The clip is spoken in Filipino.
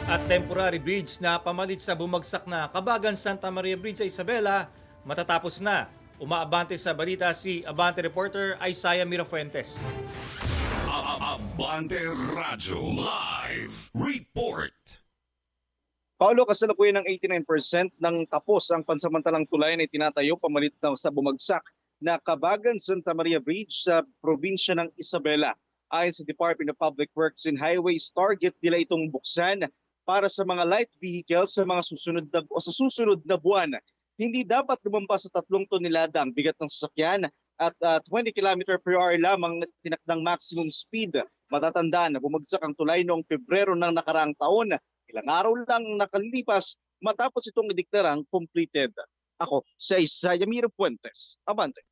At temporary bridge na pamalit sa bumagsak na Kabagan Santa Maria Bridge sa Isabela matatapos na. Umaabante sa balita si Abante reporter Isaiah Mirafuentes. Abante Radyo Live Report. Paulo, kasalukuyan ng 89% ng tapos ang pansamantalang tulay na itinatayo pamalit na sa bumagsak na Kabagan Santa Maria Bridge sa probinsya ng Isabela. Ayon sa Department of Public Works and Highways, target nila itong buksan para sa mga light vehicles sa mga susunod na buwan. Hindi dapat lumampas sa 3 tonelada ang bigat ng sasakyan at 20 km/h lamang tinakdang maximum speed. Matatandaan na bumagsak ang tulay noong Pebrero ng nakaraang taon. Ilang araw lang nakalilipas matapos itong ideklarang completed. Ako, si Isaiah Mirafuentes, Abante.